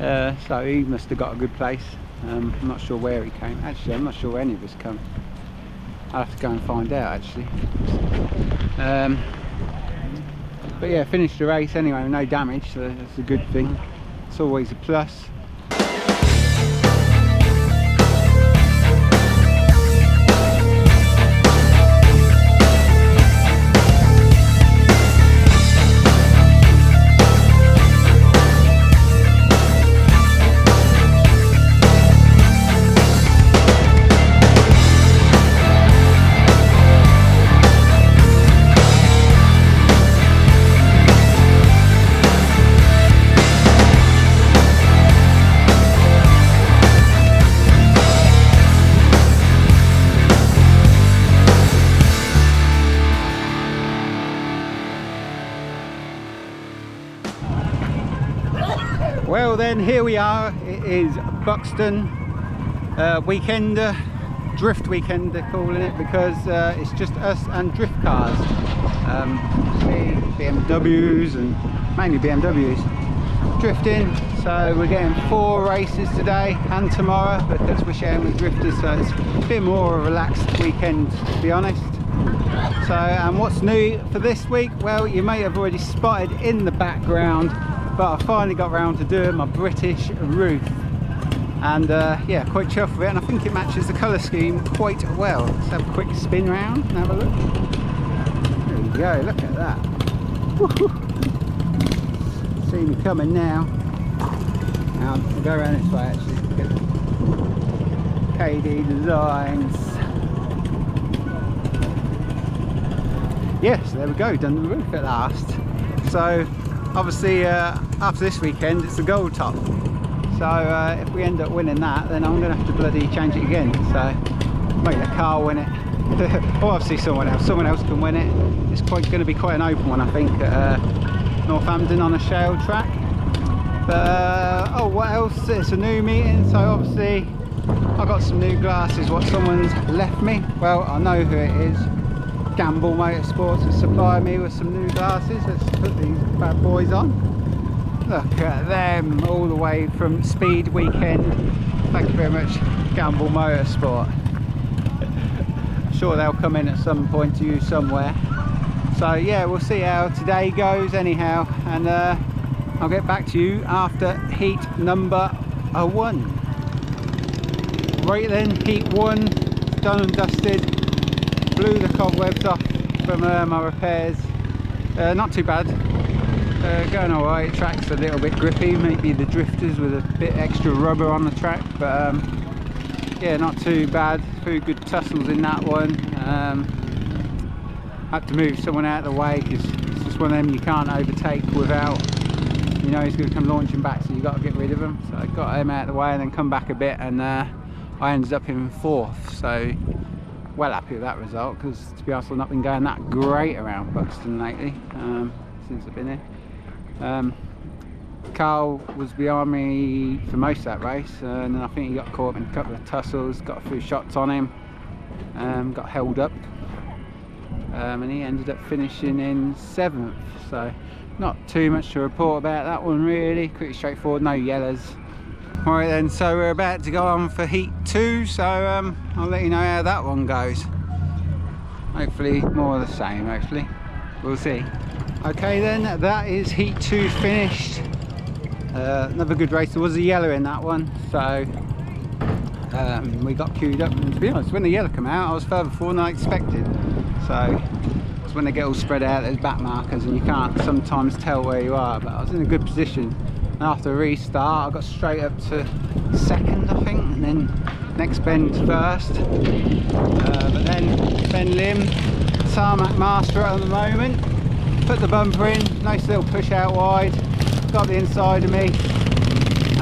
So he must have got a good place. I'm not sure where he came. Actually, I'm not sure where any of us come. I'll have to go and find out actually. But yeah, finished the race anyway with no damage, so that's a good thing. It's always a plus. Well then, here we are. It is Buxton weekender, drift weekend they're calling it, because it's just us and drift cars. BMWs and mainly BMWs drifting. So we're getting 4 races today and tomorrow because we're sharing with drifters, so it's a bit more of a relaxed weekend to be honest. So, and what's new for this week? Well, you may have already spotted in the background, but I finally got round to doing my British roof, and yeah, quite chuffed with it, and I think it matches the colour scheme quite well. Let's have a quick spin round and have a look. There you go, look at that. See me coming now. Now I'll go around this way actually. KD Designs. Yes, there we go, done the roof at last. So obviously after this weekend it's a gold top, so if we end up winning that, then I'm going to have to bloody change it again, so make the car win it. Or obviously someone else can win it. It's going to be quite an open one I think at Northampton on a shale track. But oh, what else? It's a new meeting, so obviously I got some new glasses what someone's left me. Well, I know who it is. Gamble Motorsports has supplied me with some new glasses. Let's put these bad boys on. Look at them, all the way from Speed Weekend. Thank you very much, Gamble Motorsport. I'm sure they'll come in at some point to use somewhere. So yeah, we'll see how today goes anyhow, and I'll get back to you after heat number 1. Right then, heat 1, done and dusted. Blew the cobwebs off from my repairs. Not too bad. Going alright. Track's a little bit grippy, maybe the drifters with a bit extra rubber on the track, but yeah, not too bad. Few good tussles in that one. Had to move someone out of the way because it's just one of them you can't overtake without, you know, he's going to come launching back, so you got to get rid of him. So I got him out of the way and then come back a bit, and I ended up in 4th. So well happy with that result, because to be honest I've not been going that great around Buxton lately since I've been here. Carl was behind me for most of that race, and then I think he got caught in a couple of tussles, got a few shots on him, got held up, and he ended up finishing in 7th. So not too much to report about that one really, pretty straightforward, no yellows. Right then, so we're about to go on for heat 2, so I'll let you know how that one goes. Hopefully more of the same, hopefully. We'll see. Okay then, that is heat 2 finished. Another good race. There was a yellow in that one, so we got queued up, and to be honest, when the yellow came out I was further forward than I expected. So it's when they get all spread out, there's back markers and you can't sometimes tell where you are, but I was in a good position. After a restart I got straight up to 2nd I think, and then next bend 1st, but then Ben Lim, tarmac master at the moment, put the bumper in, nice little push out wide, got the inside of me,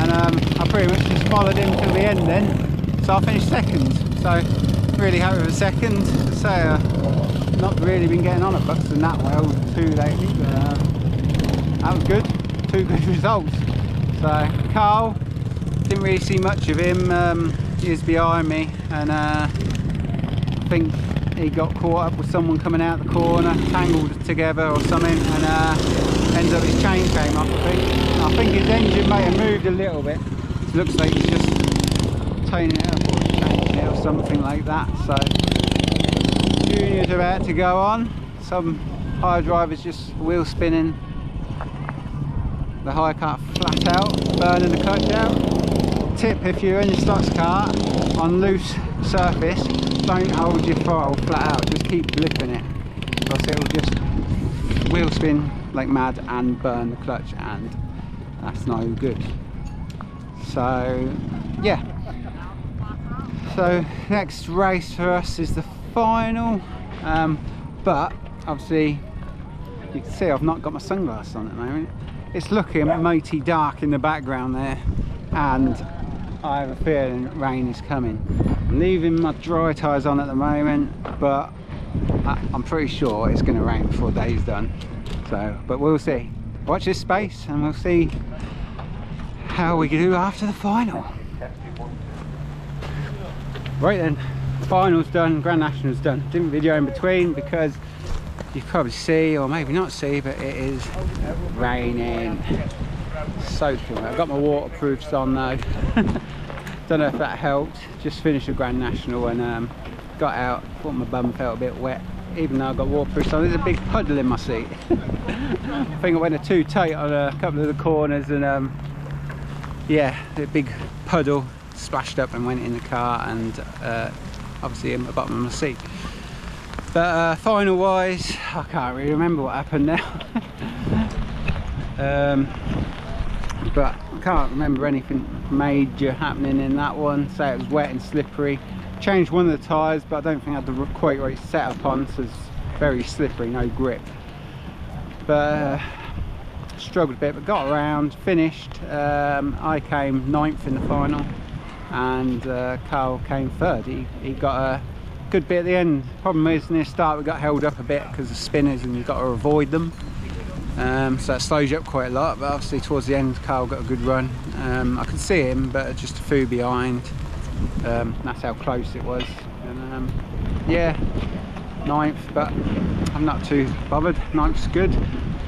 and I pretty much just followed him till the end then, so I finished 2nd, so really happy with 2nd. To say not really been getting on at Buxton that well too lately, but that was good. 2 good results. So Carl, didn't really see much of him. He was behind me, and I think he got caught up with someone coming out the corner, tangled together or something, and ends up his chain came off, I think his engine may have moved a little bit. It looks like he's just toning it up or changing it or something like that. So Junior's about to go on. Some higher drivers just wheel spinning the high kart flat out, burning the clutch out. Tip: if you're in your stocks kart on loose surface, don't hold your throttle flat out, just keep blipping it, because it will just wheel spin like mad and burn the clutch, and that's no good. So yeah, so next race for us is the final, but obviously you can see I've not got my sunglasses on at the moment. It's looking mighty dark in the background there, and I have a feeling rain is coming. I'm leaving my dry tyres on at the moment, but I'm pretty sure it's going to rain before the day's done. So, but we'll see. Watch this space and we'll see how we do after the final. Right then, final's done, Grand National's done. Didn't video in between because you probably see, or maybe not see, but it is raining. Soaking wet. I've got my waterproofs on though. Don't know if that helped. Just finished the Grand National and got out, thought my bum felt a bit wet, even though I got waterproofs on. There's a big puddle in my seat. I think I went too tight on a couple of the corners, and yeah, the big puddle splashed up and went in the car, and obviously in the bottom of my seat. But final wise, I can't really remember what happened now. But I can't remember anything major happening in that one. So it was wet and slippery. Changed one of the tyres, but I don't think I had the quite right setup on, so it's very slippery, no grip. But struggled a bit, but got around, finished. I came 9th in the final, and Carl came 3rd. He got a good bit at the end. Problem is, near the start we got held up a bit because of spinners, and you've got to avoid them. So that slows you up quite a lot, but obviously towards the end Carl got a good run. I could see him, but just a few behind. That's how close it was. And yeah, 9th, but I'm not too bothered. 9th's good,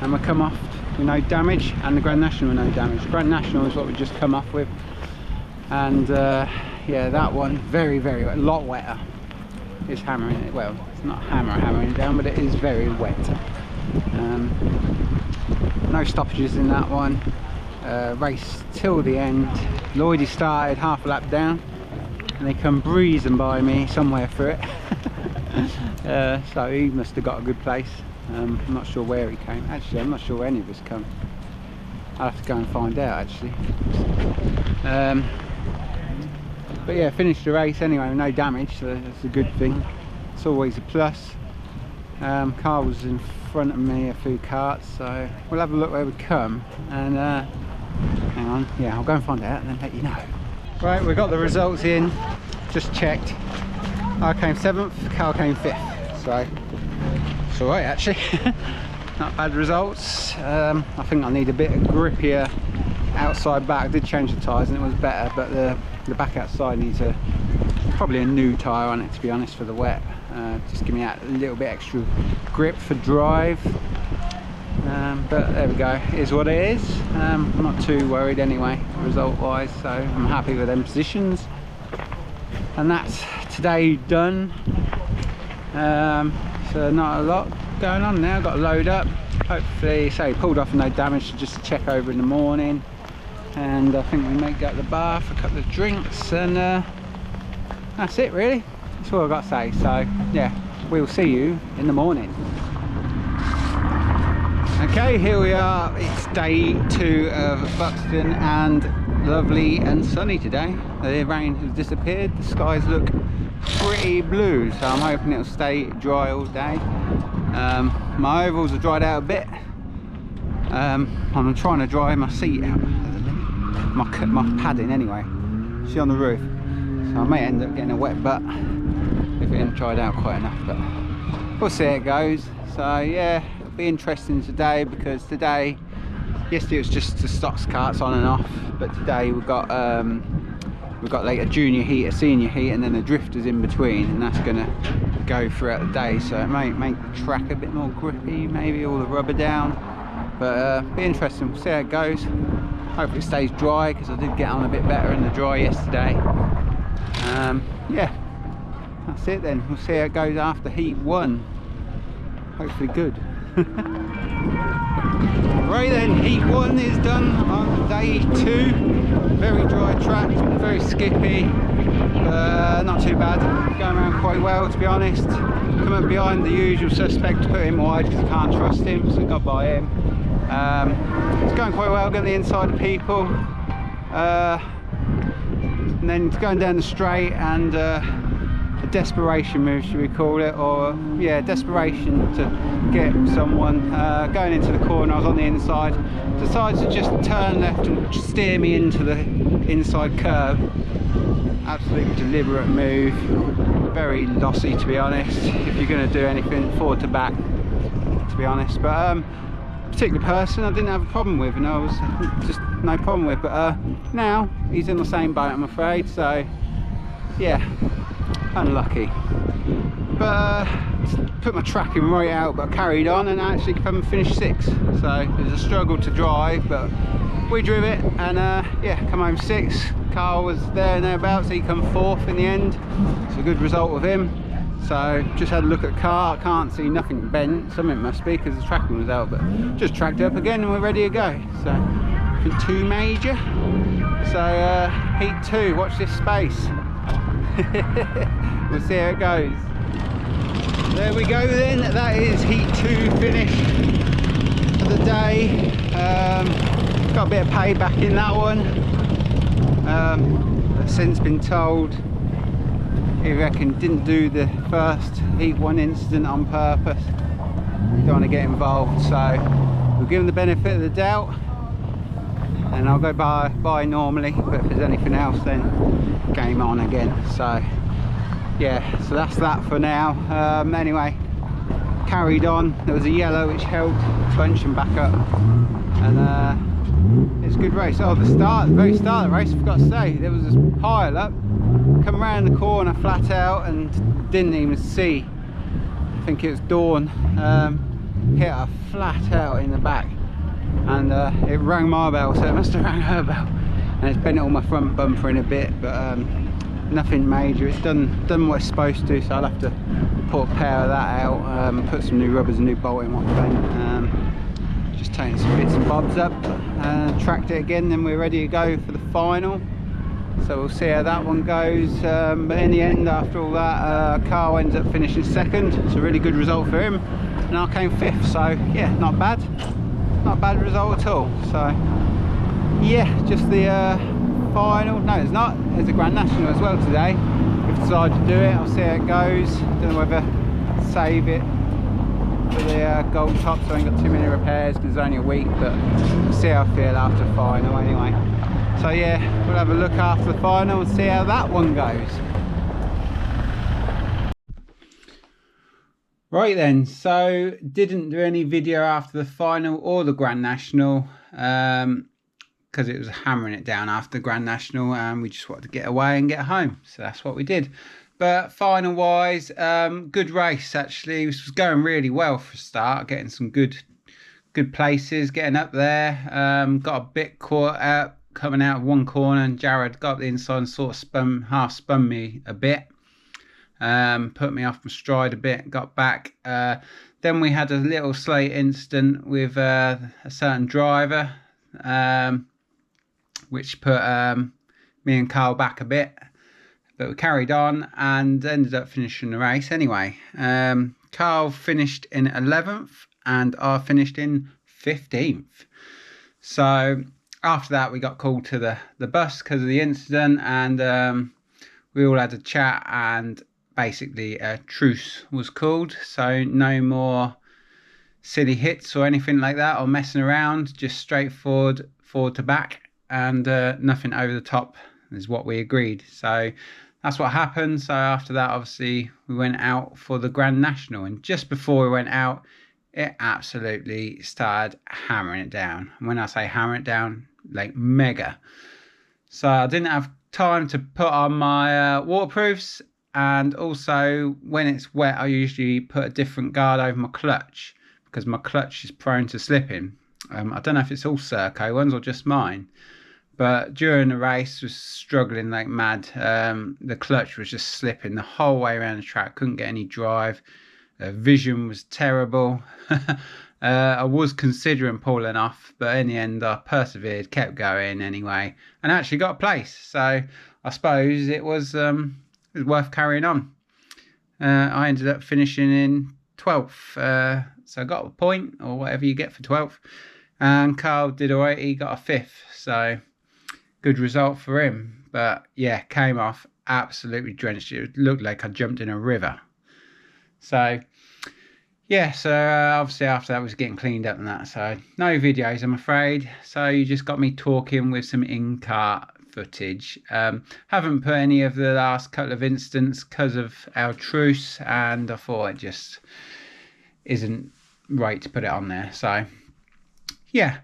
and we come off with no damage, and the Grand National with no damage. The Grand National is what we just come off with, and yeah, that one very wet, a lot wetter. It's hammering it, well, it's not hammering down, but it is very wet. No stoppages in that one. Race till the end. Lloydie started half a lap down, and they come breezing by me somewhere through it. So he must have got a good place. I'm not sure where he came. Actually, I'm not sure where any of us come. I'll have to go and find out actually. But yeah, finished the race anyway with no damage, so that's a good thing. It's always a plus. Carl was in front of me a few karts, so we'll have a look where we come, and hang on, yeah, I'll go and find out and then let you know. Right, we got the results in, just checked. I came 7th, Carl came 5th, so it's alright actually. Not bad results. I think I need a bit of grippier outside back. I did change the tyres and it was better, but the back outside needs probably a new tyre on it, to be honest, for the wet. Just give me that a little bit extra grip for drive. But there we go, it is what it is. I'm not too worried anyway, result wise, so I'm happy with them positions. And that's today done. So not a lot going on now, got to load up. Hopefully, say pulled off no damage, just to check over in the morning. And I think we may go to the bar for a couple of drinks, and that's it really. That's all I've got to say. So yeah, we'll see you in the morning. Okay, here we are. It's day 2 of Buxton, and lovely and sunny today. The rain has disappeared, the skies look pretty blue, so I'm hoping it'll stay dry all day. My overalls have dried out a bit. I'm trying to dry my seat out, my padding anyway. See on the roof, so I may end up getting a wet butt if it ain't dried out quite enough, but we'll see how it goes. So yeah, it'll be interesting today, because today, yesterday it was just the stocks karts on and off, but today we've got like a junior heat, a senior heat, and then the drifters in between, and that's gonna go throughout the day. So it may make the track a bit more grippy, maybe all the rubber down. But be interesting, we'll see how it goes. Hopefully it stays dry, because I did get on a bit better in the dry yesterday. Yeah, that's it then. We'll see how it goes after heat 1. Hopefully good. Right then, heat 1 is done on day 2. Very dry track, very skippy, but not too bad. Going around quite well, to be honest. Come up behind the usual suspect to put him wide because I can't trust him, so I got by him. It's going quite well, getting the inside of people. And then going down the straight, and a desperation move, should we call it, or yeah, desperation to get someone. Going into the corner, I was on the inside, decided to just turn left and steer me into the inside curve. Absolutely deliberate move, very lossy, to be honest, if you're going to do anything forward to back, to be honest. But particular person I didn't have a problem with, and I was just no problem with, but now he's in the same boat, I'm afraid. So yeah, unlucky. But put my tracking right out, but I carried on and actually finished 6th. So it was a struggle to drive, but we drove it, and yeah, come home 6th. Carl was there and thereabouts, he come 4th in the end. It's a good result with him. So just had a look at the car, I can't see nothing bent, something must be because the tracking was out, but just tracked up again and we're ready to go. So for 2 major. So heat 2, watch this space. We'll see how it goes. There we go then, that is heat 2 finished for the day. Got a bit of payback in that one. I've since been told he reckon didn't do the first heat 1 incident on purpose. You don't want to get involved, so we'll give him the benefit of the doubt, and I'll go by normally, but if there's anything else then game on again. So yeah, so that's that for now. Anyway, carried on. There was a yellow which helped bunch and back up, and it's a good race. Oh, the very start of the race, I forgot to say, there was this pile up, come around the corner flat out and didn't even see, I think it was Dawn, hit her flat out in the back, and it rang my bell, so it must have rang her bell, and it's bent all my front bumper in a bit, but nothing major. It's done what it's supposed to, so I'll have to put a pair of that out, put some new rubbers, a new bolt in what bent. Just taking some bits and bobs up, tracked it again, then we're ready to go for the final. So we'll see how that one goes. But in the end, after all that, Carl ends up finishing 2nd. It's a really good result for him, and I came 5th. So yeah, not bad result at all. So yeah, just the final. No, it's not. There's a Grand National as well today. We've decided to do it. I'll see how it goes. Don't know whether save it for the gold top, so I ain't got too many repairs because it's only a week, but we'll see how I feel after the final anyway. So yeah, we'll have a look after the final and see how that one goes. Right then, so didn't do any video after the final or the Grand National, because it was hammering it down after the Grand National, and we just wanted to get away and get home, so that's what we did. But final wise, good race actually. This was going really well for a start, getting some good places, getting up there. Got a bit caught out coming out of one corner, and Jared got up the inside and sort of half spun me a bit, put me off my stride a bit, got back. Then we had a little slight incident with a certain driver, which put me and Carl back a bit, but we carried on and ended up finishing the race anyway. Carl finished in 11th and I finished in 15th. So after that we got called to the bus because of the incident, and we all had a chat, and basically a truce was called. So no more silly hits or anything like that, or messing around, just straightforward forward to back, and nothing over the top is what we agreed. So that's what happened. So after that, obviously we went out for the Grand National, and just before we went out, it absolutely started hammering it down. And when I say hammering it down, like mega. So I didn't have time to put on my waterproofs, and also when it's wet I usually put a different guard over my clutch because my clutch is prone to slipping. I don't know if it's all Serco ones or just mine. But during the race, was struggling like mad. The clutch was just slipping the whole way around the track. Couldn't get any drive. Vision was terrible. I was considering pulling off, but in the end, I persevered, kept going anyway, and actually got a place. So I suppose it was worth carrying on. I ended up finishing in 12th, so I got a point or whatever you get for 12th. And Carl did alright. He got a 5th. So good result for him, but yeah, came off absolutely drenched. It looked like I jumped in a river. So yeah, so obviously after that was getting cleaned up and that, so no videos I'm afraid. So you just got me talking with some in-kart footage. Haven't put any of the last couple of instants because of our truce, and I thought it just isn't right to put it on there. So yeah,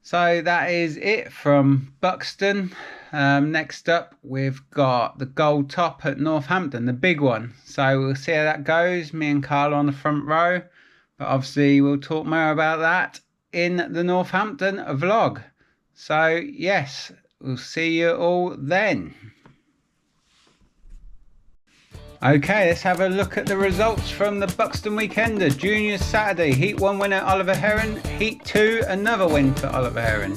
so that is it from Buxton. Next up, we've got the gold top at Northampton, the big one. So we'll see how that goes. Me and Carl on the front row. But obviously we'll talk more about that in the Northampton vlog. So yes, we'll see you all then. Okay, let's have a look at the results from the Buxton Weekender. Juniors Saturday, Heat 1 winner Oliver Heron. Heat 2, another win for Oliver Heron.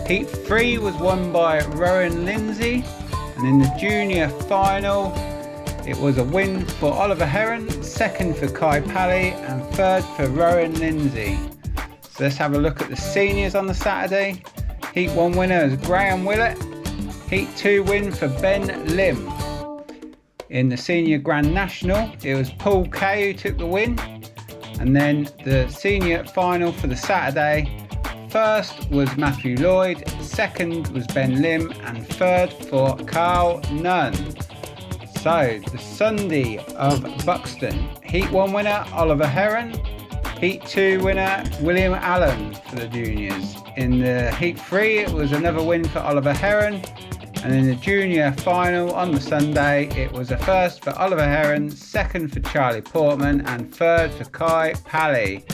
Heat 3 was won by Rowan Lindsay. And in the junior final, it was a win for Oliver Heron, second for Kai Pally, and third for Rowan Lindsay. So let's have a look at the seniors on the Saturday. Heat 1 winner is Graham Willett. Heat 2 win for Ben Lim. In the Senior Grand National, it was Paul Kay who took the win. And then the Senior Final for the Saturday, first was Matthew Lloyd, second was Ben Lim, and third for Carl Nunn. So, the Sunday of Buxton, Heat 1 winner Oliver Heron, Heat 2 winner William Allen for the juniors. In the Heat 3, it was another win for Oliver Heron. And in the junior final on the Sunday, it was a first for Oliver Heron, second for Charlie Portman, and third for Kai Pally.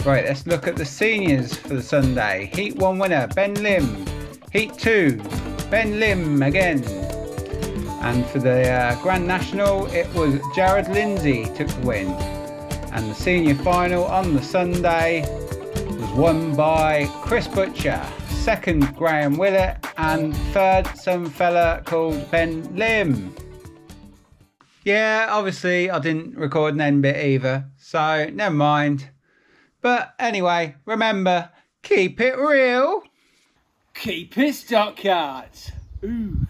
Right, let's look at the seniors for the Sunday. Heat 1 winner, Ben Lim. Heat 2, Ben Lim again. And for the Grand National, it was Jared Lindsay took the win. And the senior final on the Sunday was won by Chris Butcher. Second, Graham Willett, and third, some fella called Ben Lim. Yeah, obviously I didn't record an end bit either, so never mind. But anyway, remember, keep it real. Keep it stoxkarts. Ooh.